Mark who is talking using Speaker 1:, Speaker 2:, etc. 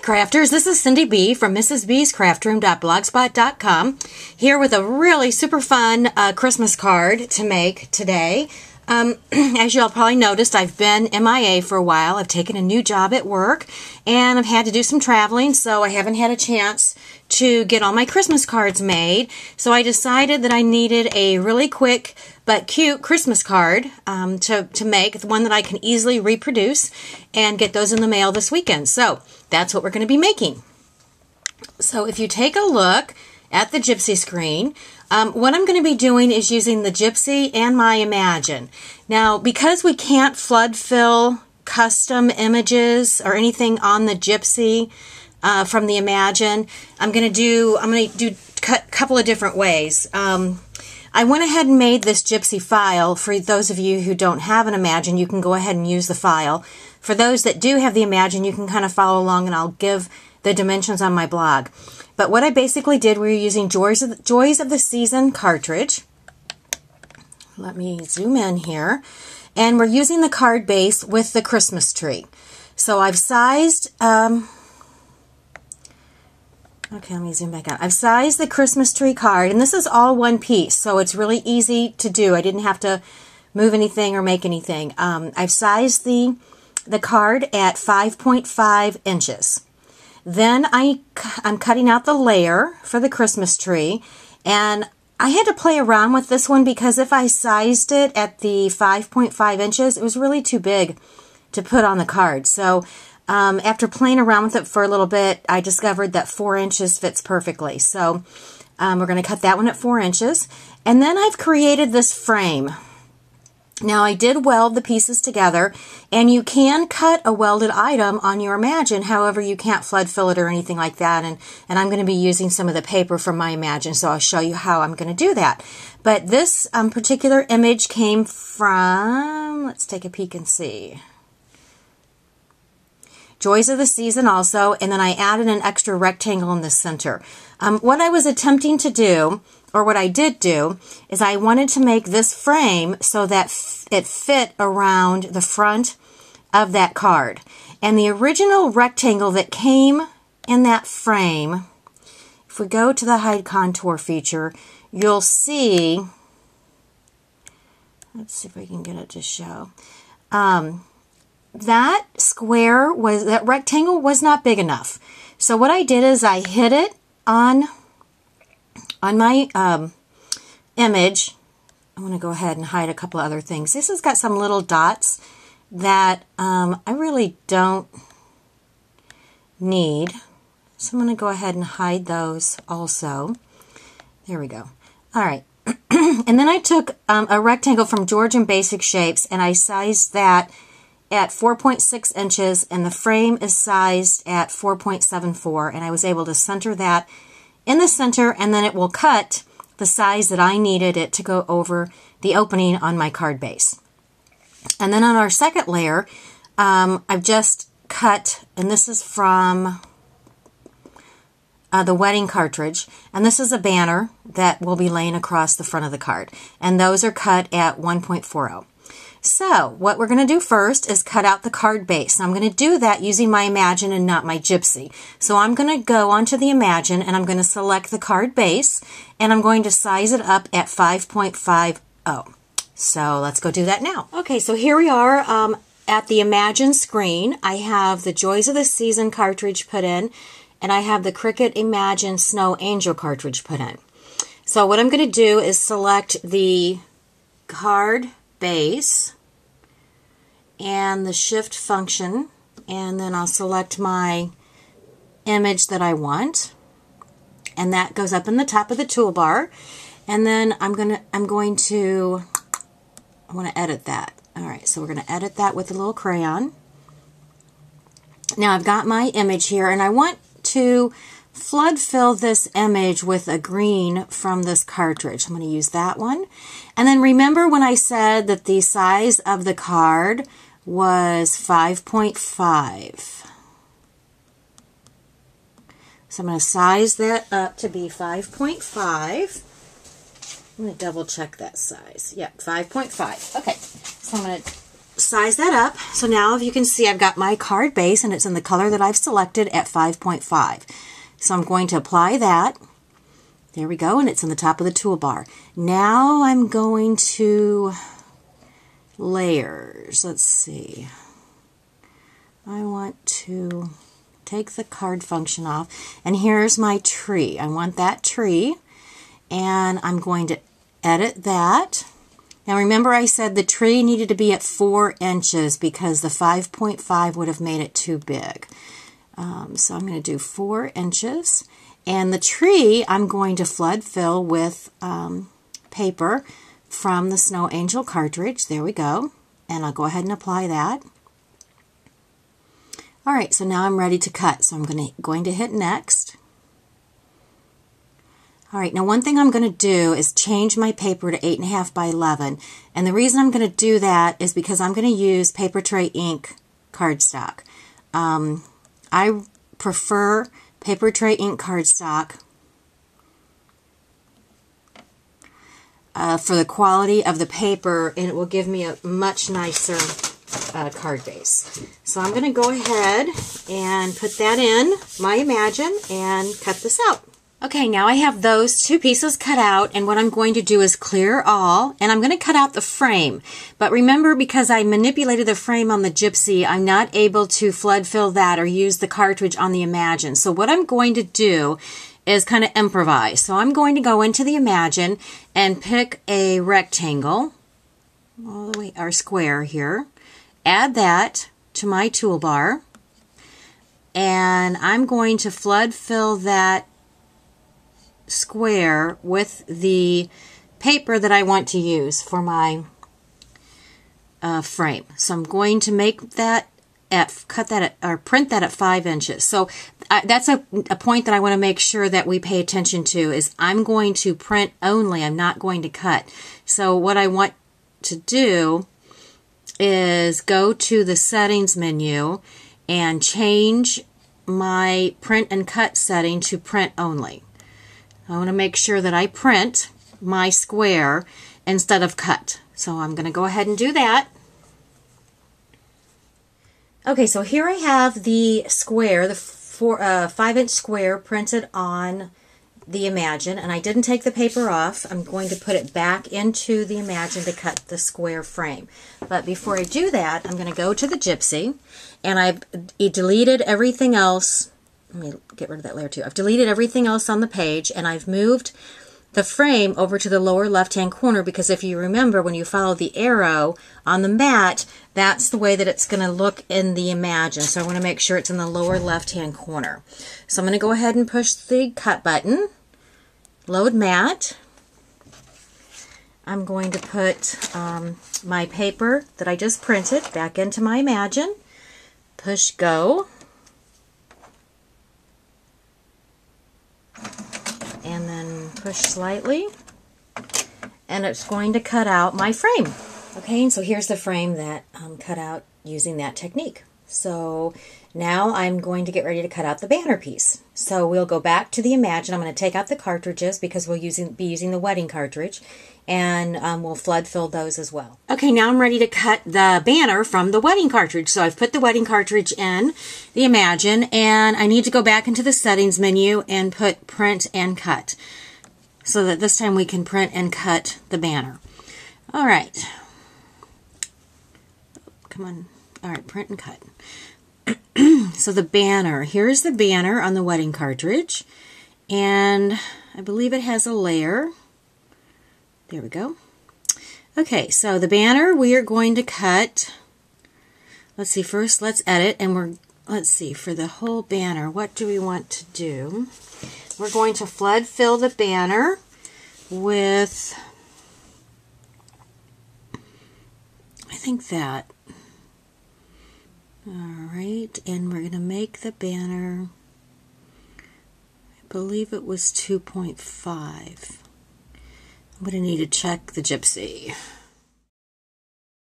Speaker 1: crafters, this is Cindy B from mrsbscraftroom.blogspot.com here with a really super fun Christmas card to make today. As you all probably noticed, I've been MIA for a while. I've taken a new job at work and I've had to do some traveling, so I haven't had a chance to get all my Christmas cards made. So I decided that I needed a really quick but cute Christmas card to make, one that I can easily reproduce and get those in the mail this weekend. So that's what we're going to be making. So if you take a look at the Gypsy screen, what I'm going to be doing is using the Gypsy and my Imagine. Now, because we can't flood fill custom images or anything on the Gypsy from the Imagine, I'm going to do a couple of different ways. I went ahead and made this Gypsy file. For those of you who don't have an Imagine, you can go ahead and use the file. For those that do have the Imagine, you can kind of follow along and I'll give the dimensions on my blog. But what I basically did, we were using Joys of the Season cartridge. Let me zoom in here. And we're using the card base with the Christmas tree. So I've sized, okay, let me zoom back out. I've sized the Christmas tree card, and this is all one piece, so it's really easy to do. I didn't have to move anything or make anything. I've sized the card at 5.5 inches. Then I'm cutting out the layer for the Christmas tree, and I had to play around with this one because if I sized it at the 5.5 inches, it was really too big to put on the card. So after playing around with it for a little bit, I discovered that 4 inches fits perfectly. So we're going to cut that one at 4 inches. And then I've created this frame. Now, I did weld the pieces together, and you can cut a welded item on your Imagine. However, you can't flood fill it or anything like that, and I'm going to be using some of the paper from my Imagine, so I'll show you how I'm going to do that. But this particular image came from, let's take a peek and see, Joys of the Season also, and then I added an extra rectangle in the center. What I was attempting to do, or what I did do, is I wanted to make this frame so that it fit around the front of that card. And the original rectangle that came in that frame, if we go to the hide contour feature, you'll see, let's see if we can get it to show, that rectangle was not big enough. So what I did is I hid it on my image. I'm going to go ahead and hide a couple of other things. This has got some little dots that I really don't need. So I'm going to go ahead and hide those also. There we go. All right. And then I took a rectangle from George and Basic Shapes, and I sized that at 4.6 inches, and the frame is sized at 4.74, and I was able to center that in the center, and then it will cut the size that I needed it to go over the opening on my card base. And then on our second layer, I've just cut, and this is from the wedding cartridge, and this is a banner that will be laying across the front of the card, and those are cut at 1.40. So what we're going to do first is cut out the card base. I'm going to do that using my Imagine and not my Gypsy. So I'm going to go onto the Imagine and I'm going to select the card base and I'm going to size it up at 5.50. So let's go do that now. Okay, so here we are at the Imagine screen. I have the Joys of the Season cartridge put in, and I have the Cricut Imagine Snow Angel cartridge put in. So what I'm going to do is select the card base and the shift function, and then I'll select my image that I want, and that goes up in the top of the toolbar. And then I want to edit that. All right, so we're going to edit that with a little crayon. Now I've got my image here, and I want to flood fill this image with a green from this cartridge. I'm going to use that one. And then remember when I said that the size of the card was 5.5. So I'm going to size that up to be 5.5. I'm going to double check that size. Yep, 5.5. Okay, so I'm going to size that up. So now if you can see, I've got my card base and it's in the color that I've selected at 5.5. So I'm going to apply that. There we go, and it's in the top of the toolbar. Now I'm going to layers. Let's see. I want to take the card function off, and here's my tree. I want that tree, and I'm going to edit that. Now remember I said the tree needed to be at 4 inches because the 5.5 would have made it too big. So I'm going to do 4 inches. And the tree I'm going to flood fill with paper from the Snow Angel cartridge. There we go. And I'll go ahead and apply that. Alright, so now I'm ready to cut. So I'm going to hit next. Alright, now one thing I'm going to do is change my paper to 8.5 by 11. And the reason I'm going to do that is because I'm going to use Paper Tray ink cardstock. I prefer Paper Tray ink cardstock for the quality of the paper, and it will give me a much nicer card base. So I'm going to go ahead and put that in my Imagine and cut this out. Okay, now I have those 2 pieces cut out, and what I'm going to do is clear all, and I'm going to cut out the frame. But remember, because I manipulated the frame on the Gypsy, I'm not able to flood fill that or use the cartridge on the Imagine. So what I'm going to do is kind of improvise. So I'm going to go into the Imagine and pick a rectangle, all the way, or square here, add that to my toolbar, and I'm going to flood fill that square with the paper that I want to use for my frame. So I'm going to make that print that at 5 inches. So that's a point that I want to make sure that we pay attention to is I'm going to print only. I'm not going to cut. So what I want to do is go to the settings menu and change my print and cut setting to print only. I want to make sure that I print my square instead of cut. So I'm going to go ahead and do that. Okay, so here I have the square, the 5-inch square printed on the Imagine, and I didn't take the paper off. I'm going to put it back into the Imagine to cut the square frame. But before I do that, I'm going to go to the Gypsy, and I've deleted everything else. Let me get rid of that layer too. I've deleted everything else on the page, and I've moved the frame over to the lower left-hand corner because if you remember, when you follow the arrow on the mat, that's the way that it's going to look in the Imagine. So I want to make sure it's in the lower left-hand corner. So I'm going to go ahead and push the cut button, load mat. I'm going to put my paper that I just printed back into my Imagine, push go, and then push slightly, and it's going to cut out my frame. Okay, and so here's the frame that cut out using that technique. So now I'm going to get ready to cut out the banner piece. So we'll go back to the Imagine. I'm going to take out the cartridges because we'll be using the wedding cartridge, and we'll flood fill those as well. Okay, now I'm ready to cut the banner from the wedding cartridge. So I've put the wedding cartridge in the Imagine, and I need to go back into the settings menu and put print and cut so that this time we can print and cut the banner. All right. Come on. All right, print and cut. So the banner, here's the banner on the wedding cartridge, and I believe it has a layer. There we go. Okay, so the banner we are going to cut. Let's see, first let's edit, and let's see, for the whole banner, what do we want to do? We're going to flood fill the banner with, I think that. Alright, and we're going to make the banner, I believe it was 2.5. I'm going to need to check the Gypsy.